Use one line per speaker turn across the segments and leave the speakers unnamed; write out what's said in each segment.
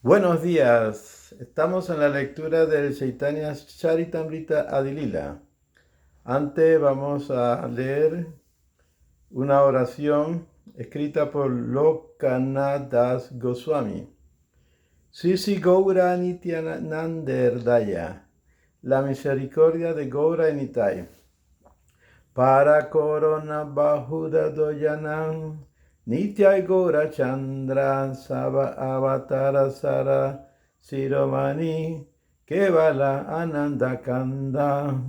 Buenos días. Estamos en la lectura del Chaitanya Charitamrita Adilila. Antes vamos a leer una oración escrita por Lokanath Das Goswami. Sisi Gaura Nityananda Daya. La misericordia de Gaura y Nitai. Para Corona Bahuda Doyanam. Nityai Gaura Chandra Sava Avatara Sara Siromani Kevala Ananda Kanda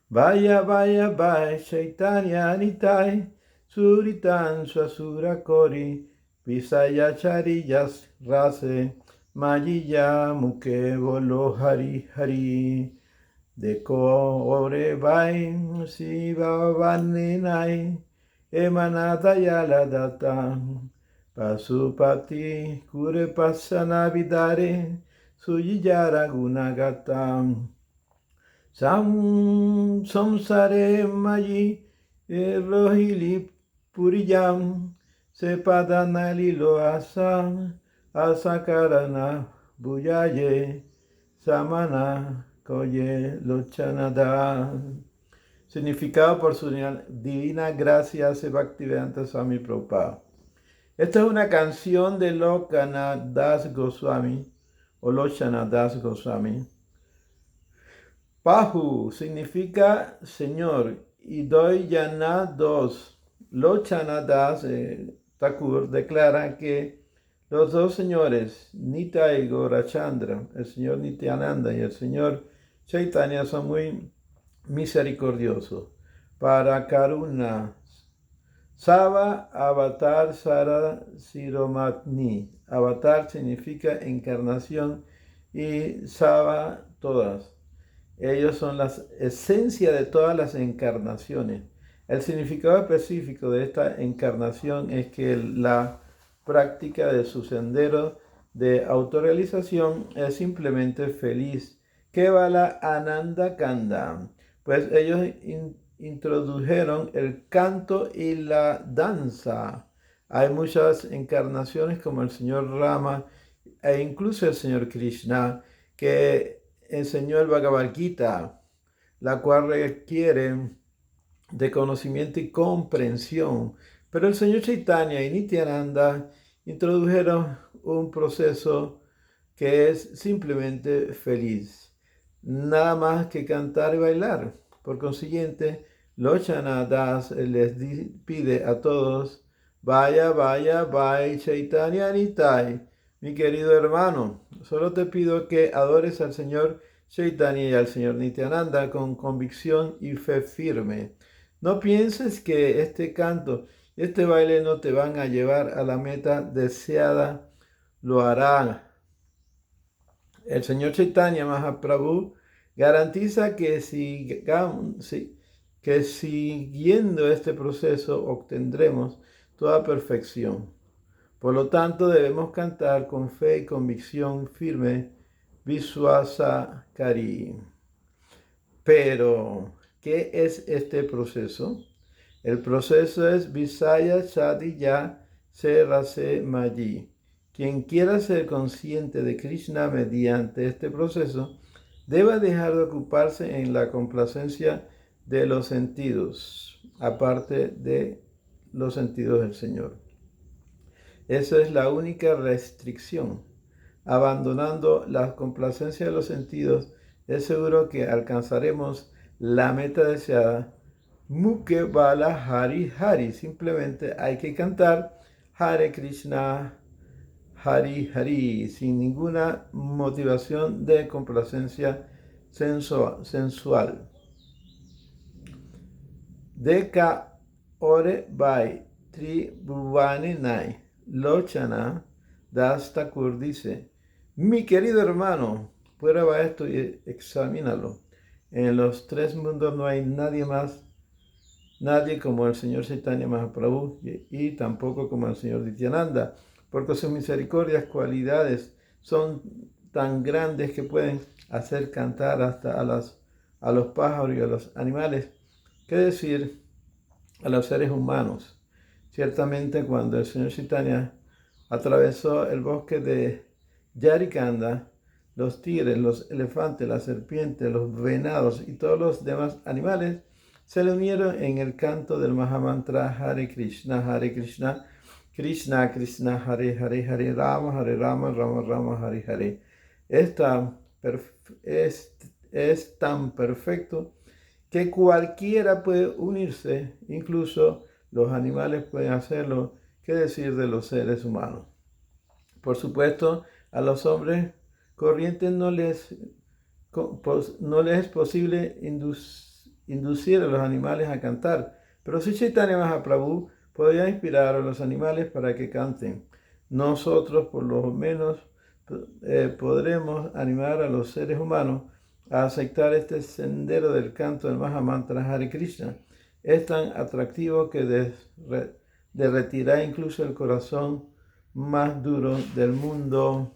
Vaya Vaya Vaya Chaitanya Nitai Suritan Swasura Kori Visaya Charillas Rase Mayiya Muke Bolo Hari Hari Deko ore vai siva vaninai emanata yala data pasupati kure pasana vidare suyijara gunagata samsare mayi rohili puriyam sepadana lilo asakarana buyaye samana Koye Lochanada. Significado por su divina gracia hace Bhaktivedanta Swami Prabhupada. Esta es una canción de Lokanath Das Goswami o Lochana Das Goswami. Pahu significa Señor y Doyana dos. Lochana Das Thakur declara que los dos señores, Nitai Gaurachandra, el señor Nityananda y el señor Chaitanya, son muy misericordiosos. Para Karuna, Sava Avatar Sara Siromatni. Avatar significa encarnación y Sava todas. Ellos son la esencia de todas las encarnaciones. El significado específico de esta encarnación es que la práctica de su sendero de autorrealización es simplemente feliz. Kevala Ananda Kanda. Pues ellos introdujeron el canto y la danza. Hay muchas encarnaciones como el señor Rama e incluso el señor Krishna que enseñó el Bhagavad Gita, la cual requiere de conocimiento y comprensión. Pero el señor Chaitanya y Nityananda introdujeron un proceso que es simplemente feliz. Nada más que cantar y bailar. Por consiguiente, Lochana Das les pide a todos, vaya, vaya, vaya, Chaitanya Nitai. Mi querido hermano, solo te pido que adores al Señor Chaitanya y al Señor Nityananda con convicción y fe firme. No pienses que este canto y este baile no te van a llevar a la meta deseada, lo harán. El Señor Chaitanya Mahaprabhu garantiza que, que siguiendo este proceso obtendremos toda perfección. Por lo tanto, debemos cantar con fe y convicción firme, Vishwasa Kari. Pero, ¿qué es este proceso? El proceso es Visaya Chadiya Serase Mayi. Quien quiera ser consciente de Krishna mediante este proceso, debe dejar de ocuparse en la complacencia de los sentidos, aparte de los sentidos del Señor. Esa es la única restricción. Abandonando la complacencia de los sentidos, es seguro que alcanzaremos la meta deseada. Mukhe Bala Hari Hari. Simplemente hay que cantar Hare Krishna, Hari Hari, sin ninguna motivación de complacencia sensual. Deka ore bai tribhuvane nai. Lochana Das Thakur dice, mi querido hermano, prueba esto y examínalo. En los tres mundos no hay nadie como el Señor Chaitanya Mahaprabhu y tampoco como el Señor Nityananda, porque sus misericordias, cualidades son tan grandes que pueden hacer cantar hasta a los pájaros y a los animales. ¿Qué decir a los seres humanos? Ciertamente cuando el Señor Chaitanya atravesó el bosque de Yarikanda, los tigres, los elefantes, las serpientes, los venados y todos los demás animales se le unieron en el canto del Mahamantra Hare Krishna, Krishna Krishna, Hare Hare, Hare Rama, Rama Rama, Hare Hare. Es tan perfecto que cualquiera puede unirse, incluso los animales pueden hacerlo, qué decir de los seres humanos. Por supuesto, a los hombres corrientes no les es posible inducir a los animales a cantar, pero si Chaitanya Mahaprabhu podría inspirar a los animales para que canten. Nosotros, por lo menos, podremos animar a los seres humanos a aceptar este sendero del canto del Mahamantra Hare Krishna. Es tan atractivo que derretirá incluso el corazón más duro del mundo.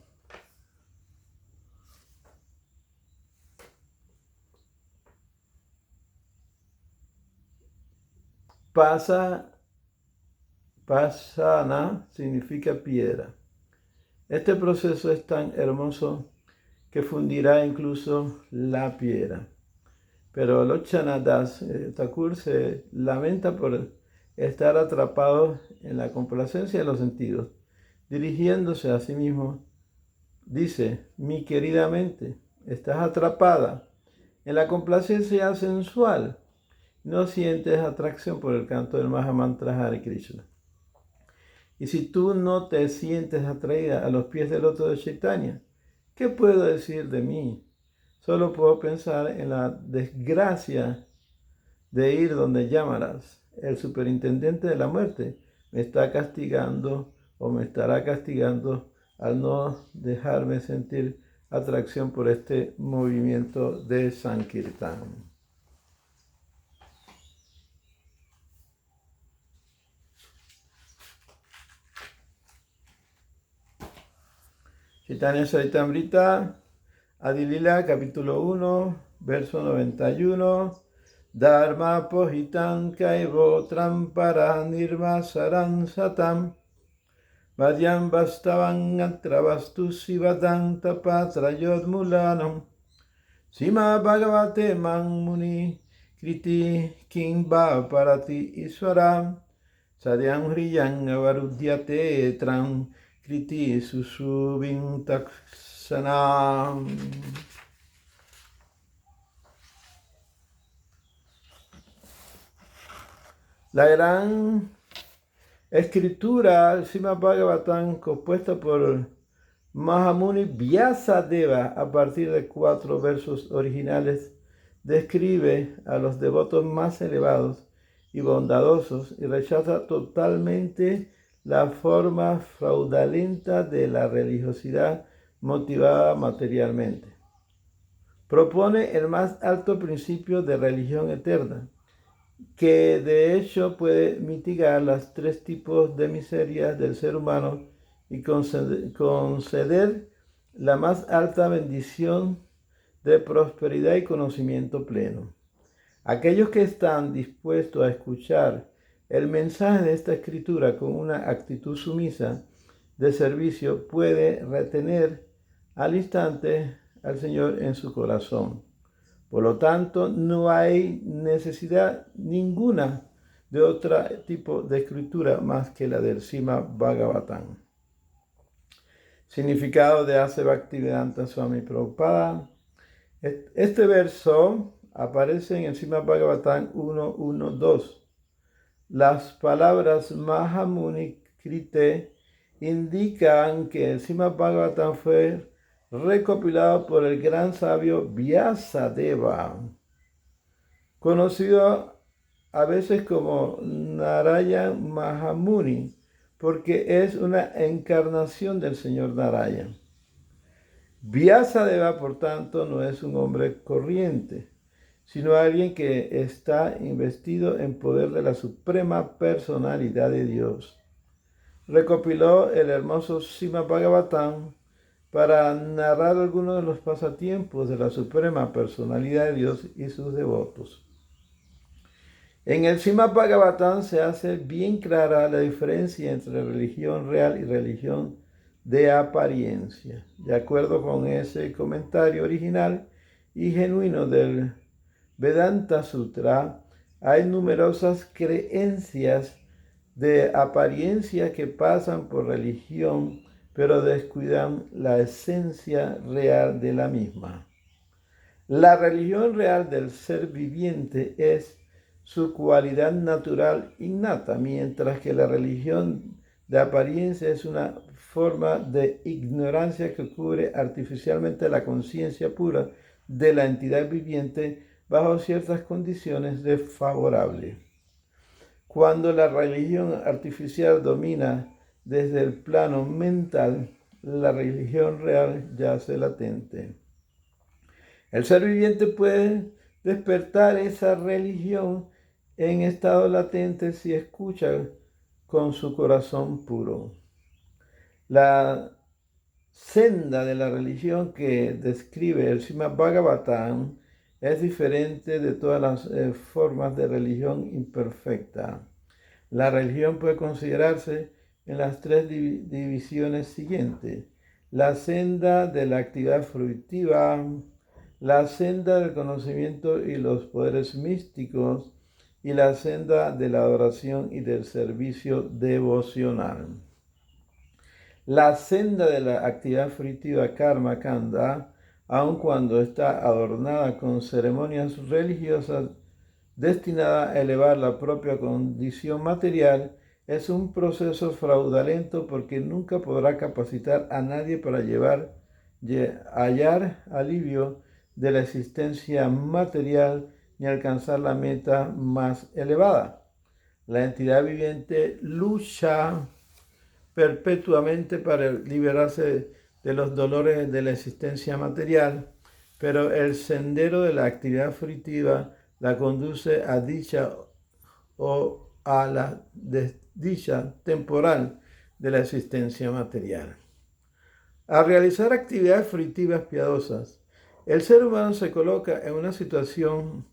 Pasana significa piedra. Este proceso es tan hermoso que fundirá incluso la piedra. Pero Lochanadas Thakur se lamenta por estar atrapado en la complacencia de los sentidos. Dirigiéndose a sí mismo, dice: mi querida mente, estás atrapada en la complacencia sensual. No sientes atracción por el canto del Mahamantra Hare Krishna. Y si tú no te sientes atraída a los pies del loto de Chaitanya, ¿qué puedo decir de mí? Solo puedo pensar en la desgracia de ir donde Yamaras, el superintendente de la muerte, me está castigando o me estará castigando al no dejarme sentir atracción por este movimiento de Sankirtan. Chaitanya Charitamrita, Adilila, capítulo 1, verso 91. Dharma pohitan kaivo trampara nirmasaran satam. Vadyam vastavan atravastu sivadan tapatrayod mulanam. Sima bhagavate man muni kriti kimba parati iswaram. Sadyam hriyam avarudyate tram kriti susubin taksanam. La gran escritura, el Srimad Bhagavatam, compuesta por Mahamuni Vyasadeva a partir de 4 versos originales, describe a los devotos más elevados y bondadosos y rechaza totalmente la forma fraudulenta de la religiosidad motivada materialmente. Propone el más alto principio de religión eterna, que de hecho puede mitigar las 3 tipos de miserias del ser humano y conceder la más alta bendición de prosperidad y conocimiento pleno. Aquellos que están dispuestos a escuchar el mensaje de esta escritura con una actitud sumisa de servicio puede retener al instante al Señor en su corazón. Por lo tanto, no hay necesidad ninguna de otro tipo de escritura más que la del Srimad Bhagavatam. Significado de Ase Bhaktivedanta Swami Prabhupada. Este verso aparece en el Srimad Bhagavatam 1.1.2. Las palabras Mahamuni Krite indican que el Srimad Bhagavatam fue recopilado por el gran sabio Vyasadeva, conocido a veces como Narayana Mahamuni, porque es una encarnación del señor Narayana. Vyasadeva, por tanto, no es un hombre corriente, sino alguien que está investido en poder de la suprema personalidad de Dios. Recopiló el hermoso Srimad Bhagavatam para narrar algunos de los pasatiempos de la suprema personalidad de Dios y sus devotos. En el Srimad Bhagavatam se hace bien clara la diferencia entre religión real y religión de apariencia. De acuerdo con ese comentario original y genuino del Vedanta Sutra, hay numerosas creencias de apariencia que pasan por religión, pero descuidan la esencia real de la misma. La religión real del ser viviente es su cualidad natural innata, mientras que la religión de apariencia es una forma de ignorancia que cubre artificialmente la conciencia pura de la entidad viviente bajo ciertas condiciones desfavorables. Cuando la religión artificial domina desde el plano mental, la religión real yace latente. El ser viviente puede despertar esa religión en estado latente si escucha con su corazón puro. La senda de la religión que describe el Srimad Bhagavatam es diferente de todas las formas de religión imperfecta. La religión puede considerarse en las tres divisiones siguientes: la senda de la actividad fruitiva, la senda del conocimiento y los poderes místicos, y la senda de la adoración y del servicio devocional. La senda de la actividad fruitiva karma kanda, aun cuando está adornada con ceremonias religiosas destinada a elevar la propia condición material, es un proceso fraudulento porque nunca podrá capacitar a nadie para hallar alivio de la existencia material ni alcanzar la meta más elevada. La entidad viviente lucha perpetuamente para liberarse de los dolores de la existencia material, pero el sendero de la actividad fruitiva la conduce a dicha o a la desdicha temporal de la existencia material. Al realizar actividades fruitivas piadosas, el ser humano se coloca en una situación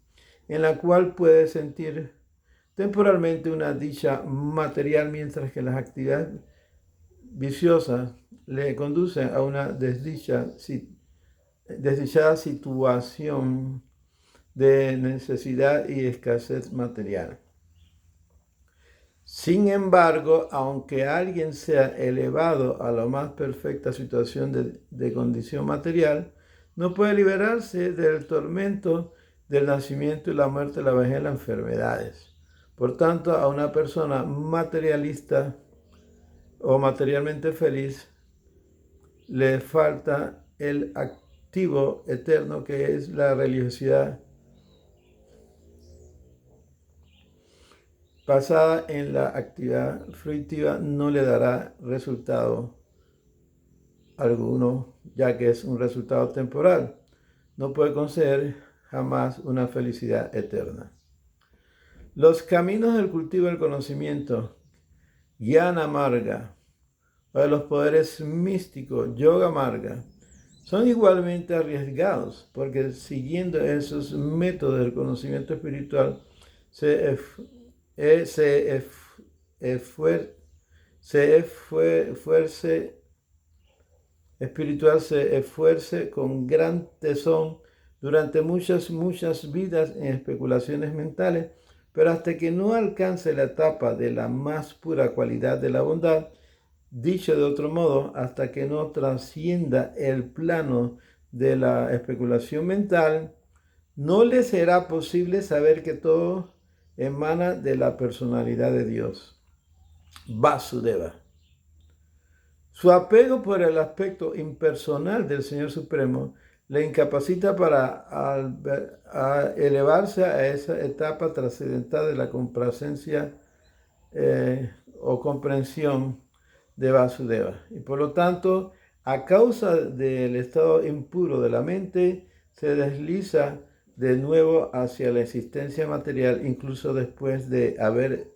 en la cual puede sentir temporalmente una dicha material, mientras que las actividades viciosas le conducen a una desdichada situación de necesidad y escasez material. Sin embargo, aunque alguien sea elevado a la más perfecta situación de condición material, no puede liberarse del tormento del nacimiento y la muerte, la vejez y las enfermedades. Por tanto, a una persona materialista o materialmente feliz le falta el activo eterno que es la religiosidad basada en la actividad fruitiva. No le dará resultado alguno, ya que es un resultado temporal. No puede conceder jamás una felicidad eterna. Los caminos del cultivo del conocimiento, Jnana Marga, o de los poderes místicos, Yoga Marga, son igualmente arriesgados, porque siguiendo esos métodos del conocimiento espiritual se esfuerce con gran tesón durante muchas vidas en especulaciones mentales, pero hasta que no alcance la etapa de la más pura cualidad de la bondad, dicho de otro modo, hasta que no trascienda el plano de la especulación mental, no le será posible saber que todo emana de la personalidad de Dios, Vasudeva. Su apego por el aspecto impersonal del Señor Supremo le incapacita para elevarse a esa etapa trascendental de la complacencia o comprensión de Vasudeva. Y por lo tanto, a causa del estado impuro de la mente, se desliza de nuevo hacia la existencia material, incluso después de haber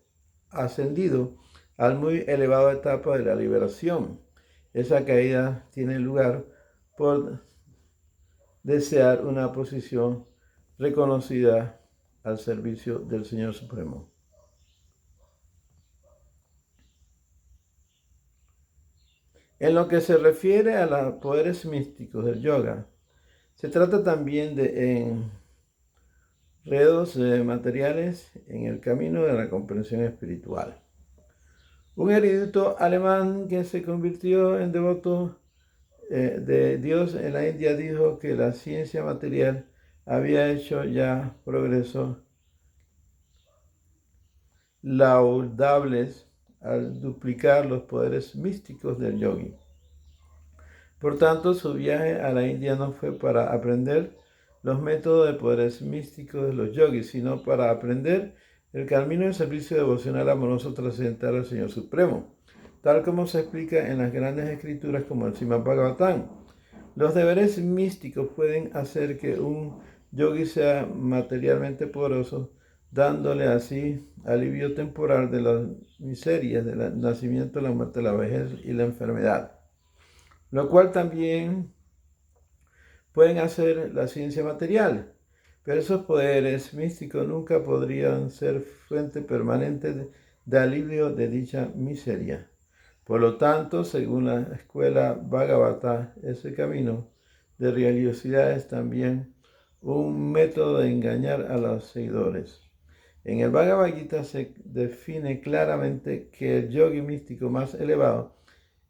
ascendido al muy elevada etapa de la liberación. Esa caída tiene lugar por desear una posición reconocida al servicio del Señor Supremo. En lo que se refiere a los poderes místicos del yoga, se trata también de enredos materiales en el camino de la comprensión espiritual. Un erudito alemán que se convirtió en devoto de Dios en la India dijo que la ciencia material había hecho ya progresos laudables al duplicar los poderes místicos del yogi. Por tanto, su viaje a la India no fue para aprender los métodos de poderes místicos de los yogis, sino para aprender el camino del servicio devocional amoroso trascendental al Señor Supremo, tal como se explica en las grandes escrituras como el Srimad Bhagavatam. Los deberes místicos pueden hacer que un yogi sea materialmente poderoso, dándole así alivio temporal de las miserias del nacimiento, la muerte, la vejez y la enfermedad, lo cual también pueden hacer la ciencia material. Pero esos poderes místicos nunca podrían ser fuente permanente de alivio de dicha miseria. Por lo tanto, según la escuela Bhagavata, ese camino de religiosidad es también un método de engañar a los seguidores. En el Bhagavad Gita se define claramente que el yogi místico más elevado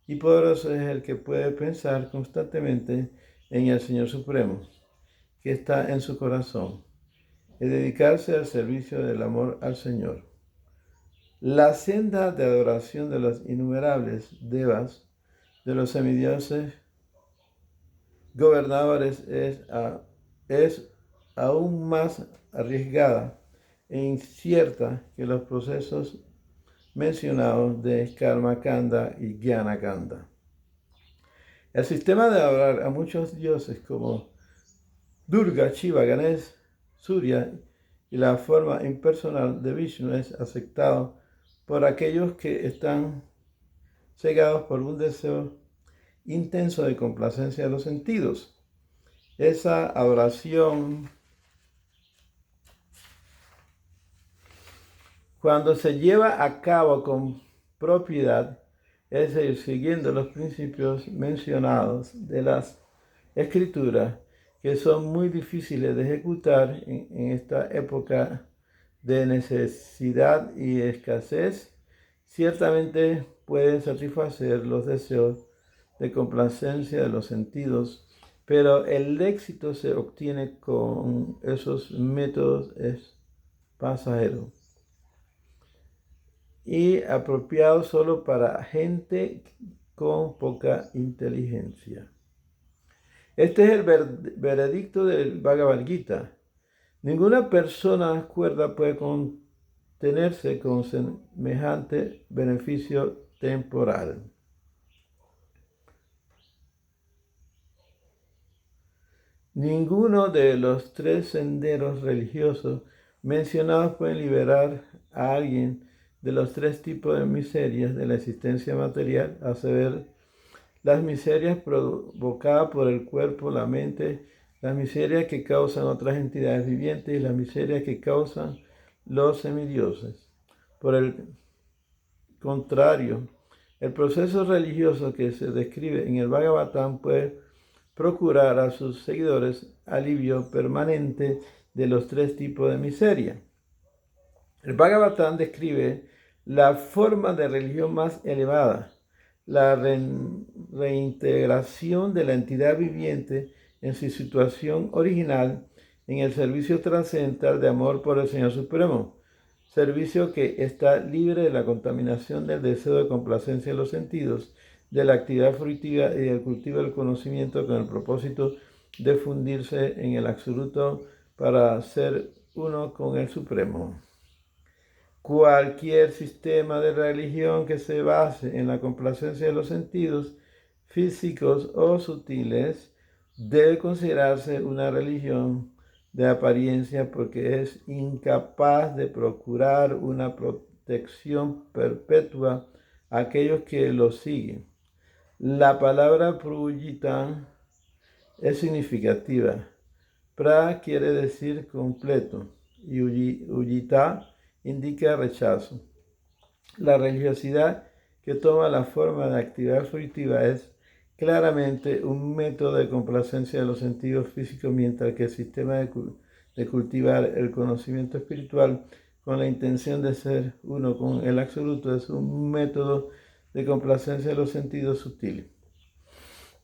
y poderoso es el que puede pensar constantemente en el Señor Supremo, que está en su corazón, y dedicarse al servicio del amor al Señor. La senda de adoración de los innumerables devas, de los semidioses gobernadores, es aún más arriesgada e incierta que los procesos mencionados de Karma Kanda y Jnana Kanda. El sistema de adorar a muchos dioses como Durga, Shiva, Ganesh, Surya y la forma impersonal de Vishnu es aceptado por aquellos que están cegados por un deseo intenso de complacencia de los sentidos. Esa adoración, cuando se lleva a cabo con propiedad, es decir, siguiendo los principios mencionados de las escrituras, que son muy difíciles de ejecutar en esta época de necesidad y escasez, ciertamente pueden satisfacer los deseos de complacencia de los sentidos, pero el éxito se obtiene con esos métodos es pasajero y apropiado solo para gente con poca inteligencia. Este es el veredicto del Bhagavad Gita. Ninguna persona cuerda puede contenerse con semejante beneficio temporal. Ninguno de los tres senderos religiosos mencionados puede liberar a alguien de los tres tipos de miserias de la existencia material, a saber, las miserias provocadas por el cuerpo, la mente, las miserias que causan otras entidades vivientes y las miserias que causan los semidioses. Por el contrario, el proceso religioso que se describe en el Bhagavatam puede procurar a sus seguidores alivio permanente de los tres tipos de miseria. El Bhagavatam describe la forma de religión más elevada, la reintegración de la entidad viviente en su situación original en el servicio trascendental de amor por el Señor Supremo, servicio que está libre de la contaminación del deseo de complacencia de los sentidos, de la actividad fruitiva y del cultivo del conocimiento con el propósito de fundirse en el absoluto para ser uno con el Supremo. Cualquier sistema de religión que se base en la complacencia de los sentidos físicos o sutiles debe considerarse una religión de apariencia porque es incapaz de procurar una protección perpetua a aquellos que lo siguen. La palabra prujita es significativa. Pra quiere decir completo y ujita indica rechazo. La religiosidad que toma la forma de actividad fruitiva es claramente un método de complacencia de los sentidos físicos, mientras que el sistema de cultivar el conocimiento espiritual con la intención de ser uno con el absoluto es un método de complacencia de los sentidos sutiles.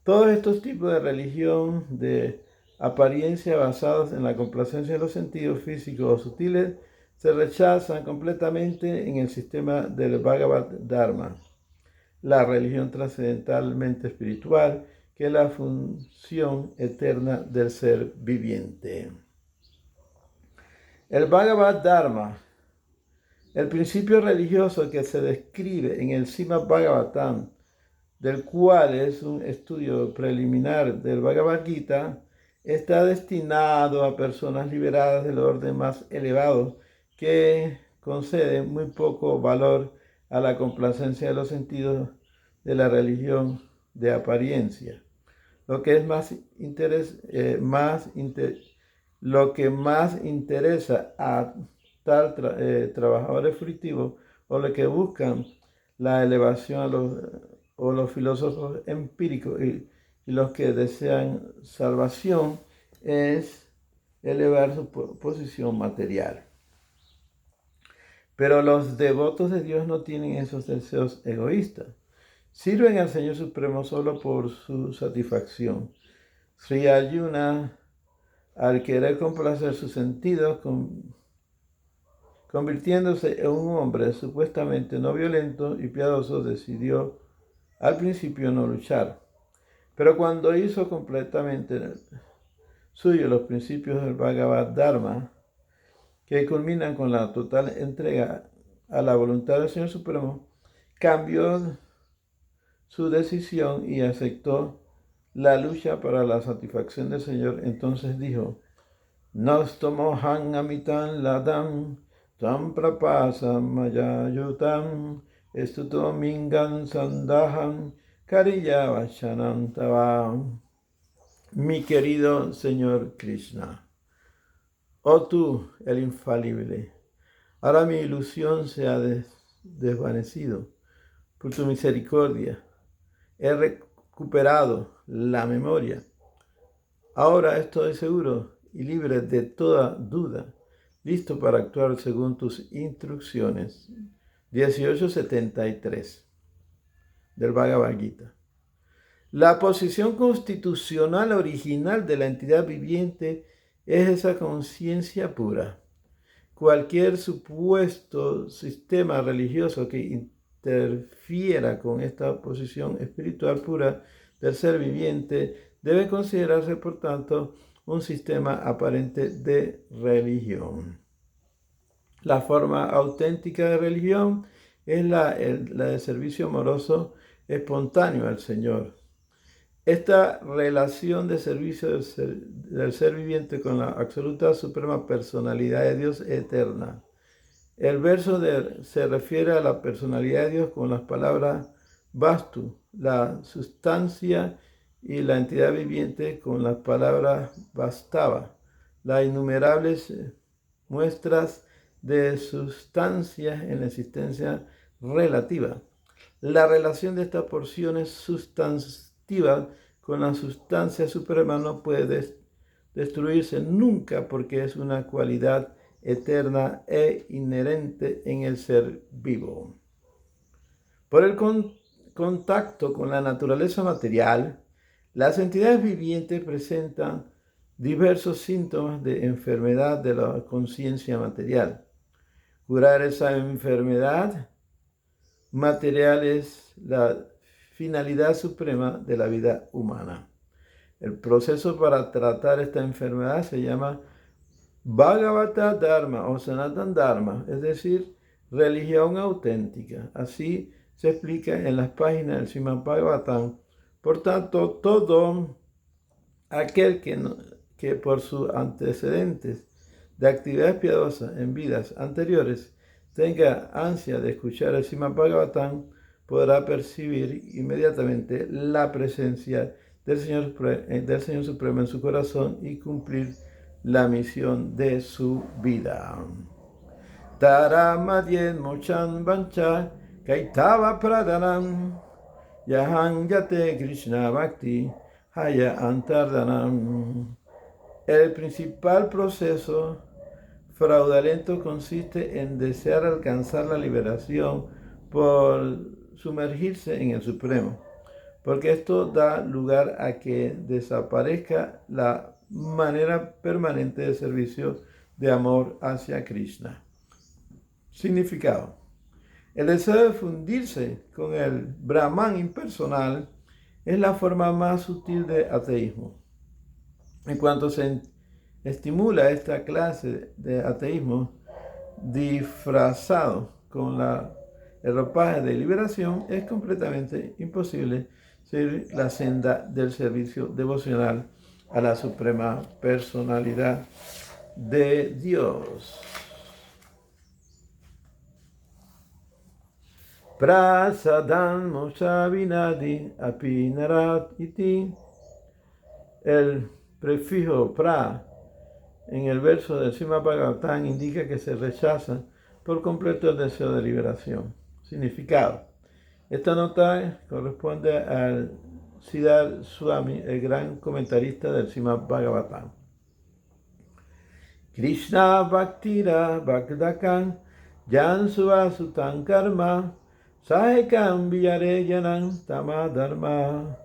Todos estos tipos de religión de apariencia basados en la complacencia de los sentidos físicos o sutiles se rechazan completamente en el sistema del Bhagavad Dharma, la religión trascendentalmente espiritual, que es la función eterna del ser viviente. El Bhagavad Dharma, el principio religioso que se describe en el Srimad Bhagavatam, del cual es un estudio preliminar del Bhagavad Gita, está destinado a personas liberadas del orden más elevado que conceden muy poco valor a la complacencia de los sentidos de la religión de apariencia. Lo que más interesa a trabajadores fructivos o los que buscan la elevación o los filósofos empíricos y los que desean salvación es elevar su posición material. Pero los devotos de Dios no tienen esos deseos egoístas. Sirven al Señor Supremo solo por su satisfacción. Sri Arjuna, al querer complacer sus sentidos, convirtiéndose en un hombre supuestamente no violento y piadoso, decidió al principio no luchar. Pero cuando hizo completamente suyo los principios del Bhagavad Dharma, que culminan con la total entrega a la voluntad del Señor Supremo, cambió su decisión y aceptó la lucha para la satisfacción del Señor. Entonces dijo: Nostomohan amitan ladam tam prapasam mayayutam estuto mingan sandaham kariya vachanam tavam. Mi querido Señor Krishna, oh tú, el infalible, ahora mi ilusión se ha desvanecido. Por tu misericordia he recuperado la memoria. Ahora estoy seguro y libre de toda duda, listo para actuar según tus instrucciones. 1873 del Bhagavad Gita. La posición constitucional original de la entidad viviente es esa conciencia pura. Cualquier supuesto sistema religioso que interfiera con esta posición espiritual pura del ser viviente debe considerarse, por tanto, un sistema aparente de religión. La forma auténtica de religión es la de servicio amoroso espontáneo al Señor. Esta relación de servicio del ser viviente con la absoluta suprema personalidad de Dios eterna. El verso se refiere a la personalidad de Dios con las palabras Vastu, la sustancia, y la entidad viviente con las palabras Vastava, las innumerables muestras de sustancias en la existencia relativa. La relación de estas porciones sustantivas con la sustancia suprema no puede destruirse nunca, porque es una cualidad eterna e inherente en el ser vivo. Por el contacto con la naturaleza material, las entidades vivientes presentan diversos síntomas de enfermedad de la conciencia material. Curar esa enfermedad material es la finalidad suprema de la vida humana. El proceso para tratar esta enfermedad se llama Bhagavata Dharma o Sanatana Dharma, es decir, religión auténtica. Así se explica en las páginas del Srimad Bhagavatam. Por tanto, todo aquel que por sus antecedentes de actividades piadosas en vidas anteriores tenga ansia de escuchar el Srimad Bhagavatam, podrá percibir inmediatamente la presencia del Señor Supremo en su corazón y cumplir la misión de su vida. Tara madyen mochan vancha Kaitava Pradhanam Yaham Yate Krishna Bhakti Haya Antardanam. El principal proceso fraudulento consiste en desear alcanzar la liberación por sumergirse en el Supremo, porque esto da lugar a que desaparezca la manera permanente de servicio de amor hacia Krishna. Significado. El deseo de fundirse con el Brahman impersonal es la forma más sutil de ateísmo. En cuanto se estimula esta clase de ateísmo disfrazado con el ropaje de liberación, es completamente imposible seguir la senda del servicio devocional a la suprema personalidad de Dios. Prasadam Moshavinadi Apinarat Iti. El prefijo pra en el verso del Srimad Bhagavatam indica que se rechaza por completo el deseo de liberación. Significado. Esta nota corresponde al Siddhar Swami, el gran comentarista del Srimad Bhagavatam. Krishna Bhaktira Bhakdakan Jansuva Sutan Karma Sahekam Viyareyanam Tamadharma.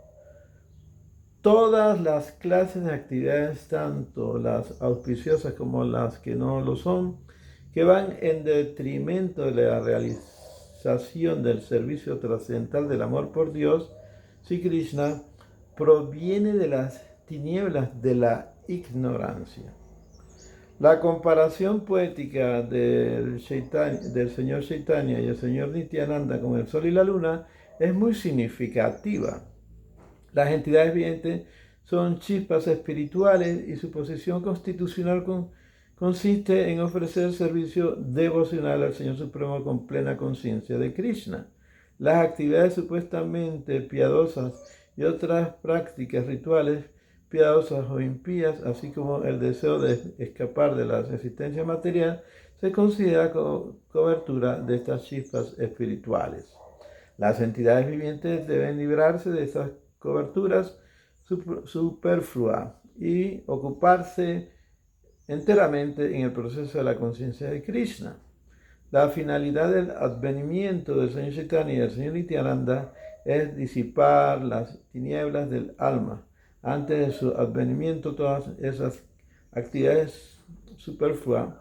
Todas las clases de actividades, tanto las auspiciosas como las que no lo son, que van en detrimento de la realización del servicio trascendental del amor por Dios, Sri Krishna, proviene de las tinieblas de la ignorancia. La comparación poética del señor Chaitanya y el señor Nityananda con el sol y la luna es muy significativa. Las entidades vivientes son chispas espirituales y su posición constitucional consiste en ofrecer servicio devocional al Señor Supremo con plena conciencia de Krishna. Las actividades supuestamente piadosas y otras prácticas rituales piadosas o impías, así como el deseo de escapar de la existencia material, se considera cobertura de estas chispas espirituales. Las entidades vivientes deben librarse de estas coberturas superfluas y ocuparse enteramente en el proceso de la conciencia de Krishna. La finalidad del advenimiento del Señor Chaitanya y del Señor Nityananda es disipar las tinieblas del alma. Antes de su advenimiento, todas esas actividades superfluas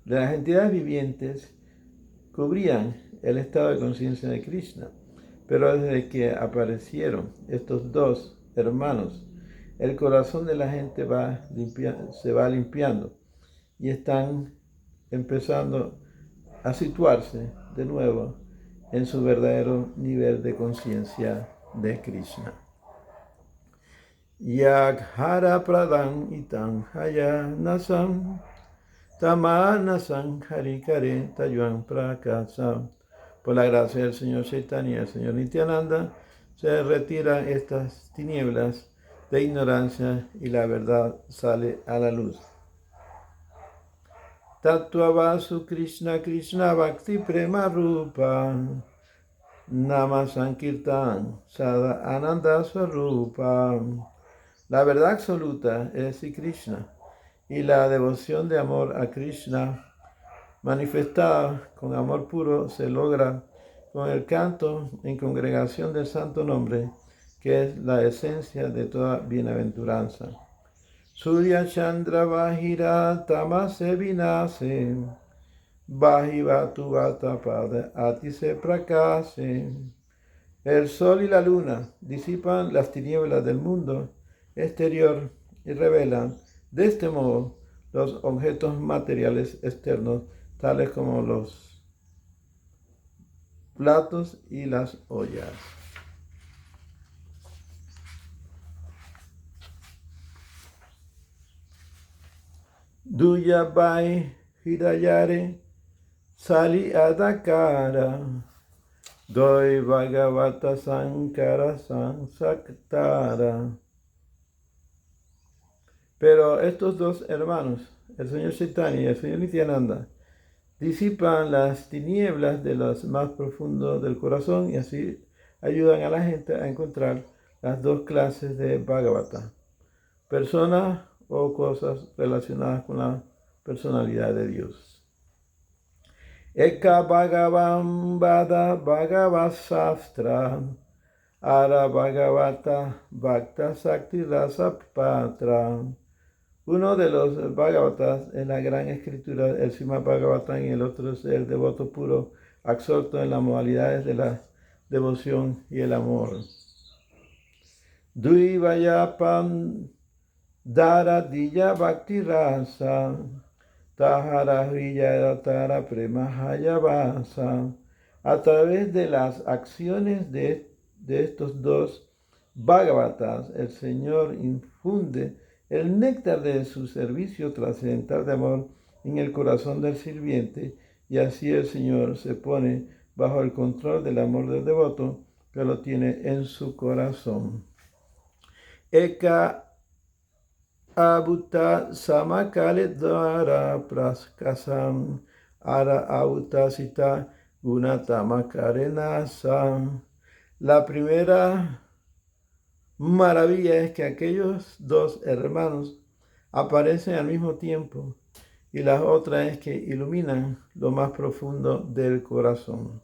de las entidades vivientes cubrían el estado de conciencia de Krishna. Pero desde que aparecieron estos dos hermanos, el corazón de la gente se va limpiando y están empezando a situarse de nuevo en su verdadero nivel de conciencia de Krishna. Yaghara pradam itam haya nasam tamanasam harikare tayuan prakasam. Por la gracia del Señor Chaitanya y del Señor Nityananda, se retiran estas tinieblas de ignorancia y la verdad sale a la luz. Tattvavasu Krishna Krishna Bhakti Prema Rupa Nama Sankirtan Sada Ananda Swarupa. La verdad absoluta es Sri Krishna y la devoción de amor a Krishna manifestada con amor puro se logra con el canto en congregación del santo nombre, que es la esencia de toda bienaventuranza. Surya Chandra Vahira Tamase Vinase Vahivatu Vatapada Atise Prakase. El sol y la luna disipan las tinieblas del mundo exterior y revelan de este modo los objetos materiales externos, tales como los platos y las ollas. Duyabai Hidayare Sali Adakara Doi Bhagavata Sankara Sansaktara. Pero estos dos hermanos, el señor Chaitanya y el señor Nityananda, disipan las tinieblas de los más profundos del corazón y así ayudan a la gente a encontrar las dos clases de Bhagavata: personas o cosas relacionadas con la personalidad de Dios. Eka Bhagavan Vada Bhagavad Sastra Ara Bhagavata Bhakta Sakti Rasa Patra. Uno de los Bhagavatas es la gran escritura, el Srimad Bhagavatam, y el otro es el devoto puro, absorto en las modalidades de la devoción y el amor. Dui Vayapam Dara Dija Bhakti Rasa Tahara Hriyadatara Premahaya Vasa. A través de las acciones de estos dos Bhagavatas, el Señor infunde el néctar de su servicio trascendental de amor en el corazón del sirviente, y así el Señor se pone bajo el control del amor del devoto que lo tiene en su corazón. Eka Abuta Samakale Dara Praskasam Ara Autasita Gunatamakarena. La primera maravilla es que aquellos dos hermanos aparecen al mismo tiempo, y la otra es que iluminan lo más profundo del corazón.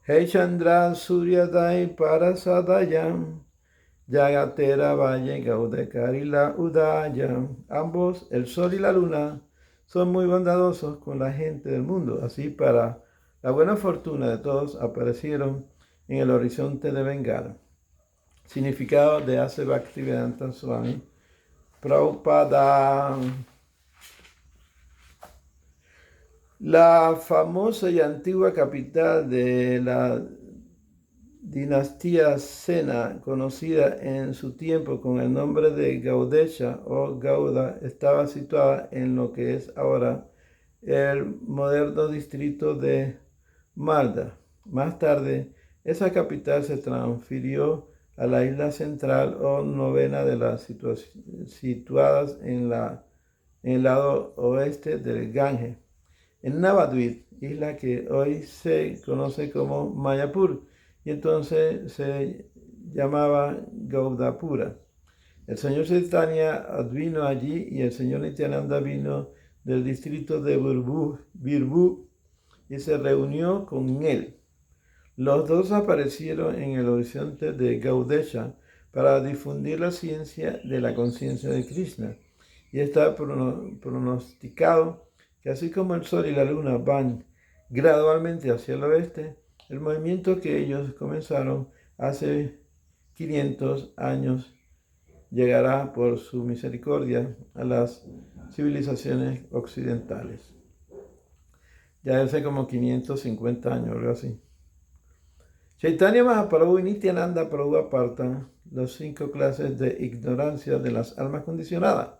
Hey Chandra Suryadai Parasadayam Yagatera Valle Gaudekarila Udaya. Ambos, el sol y la luna, son muy bondadosos con la gente del mundo. Así, para la buena fortuna de todos, aparecieron en el horizonte de Bengala. Significado de Ase Bhaktivedanta Swami Prabhupada. La famosa y antigua capital de la dinastía Sena, conocida en su tiempo con el nombre de Gaudesha o Gauda, estaba situada en lo que es ahora el moderno distrito de Malda. Más tarde, esa capital se transfirió a la isla central o novena de las situadas en el lado oeste del Gange, en Navadvip, isla que hoy se conoce como Mayapur, y entonces se llamaba Gaudapura. El señor Chaitanya vino allí y el señor Nityananda vino del distrito de Birbu y se reunió con él. Los dos aparecieron en el horizonte de Gaudesha para difundir la ciencia de la conciencia de Krishna, y está pronosticado que así como el sol y la luna van gradualmente hacia el oeste, el movimiento que ellos comenzaron hace 500 años llegará por su misericordia a las civilizaciones occidentales. Ya hace como 550 años, algo así. Chaitanya Mahaprabhu y Nityananda Prabhu apartan las 5 clases de ignorancia de las almas condicionadas.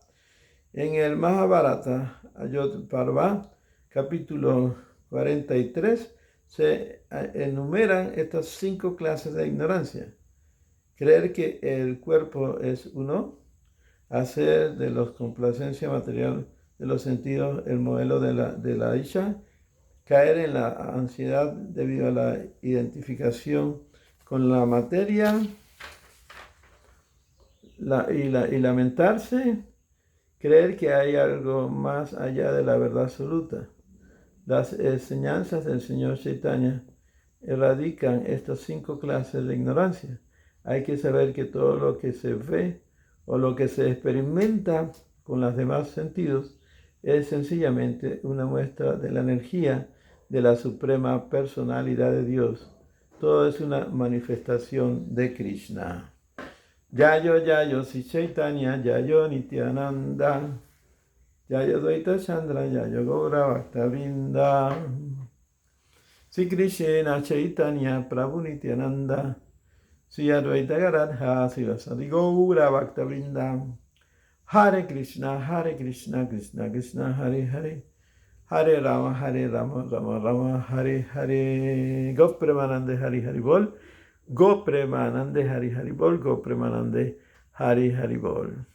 En el Mahabharata, Ayodhya Parva, capítulo 43, se enumeran estas 5 clases de ignorancia. Creer que el cuerpo es uno, hacer de la complacencia material de los sentidos el modelo de la dicha, caer en la ansiedad debido a la identificación con la materia y lamentarse, creer que hay algo más allá de la verdad absoluta. Las enseñanzas del señor Chaitanya erradican estas 5 clases de ignorancia. Hay que saber que todo lo que se ve o lo que se experimenta con los demás sentidos es sencillamente una muestra de la energía de la suprema personalidad de Dios. Todo es una manifestación de Krishna. Yayo Yayo Si Chaitanya Yayo Nityananda Yayo Dvaita Chandra Yayo Gaura Bhaktavrinda. Si Krishna Chaitanya Prabhu Nityananda Si Advaita Garadha Si Vasadi Gaura Bhaktavrinda. Hare Krishna Krishna Krishna Hare Hare Hare Rama Rama Rama Hare Hare. Go Premanande Hari Hari Bol. Go Premanande Hari Hari Bol. Go Premanande Hari Hari Bol.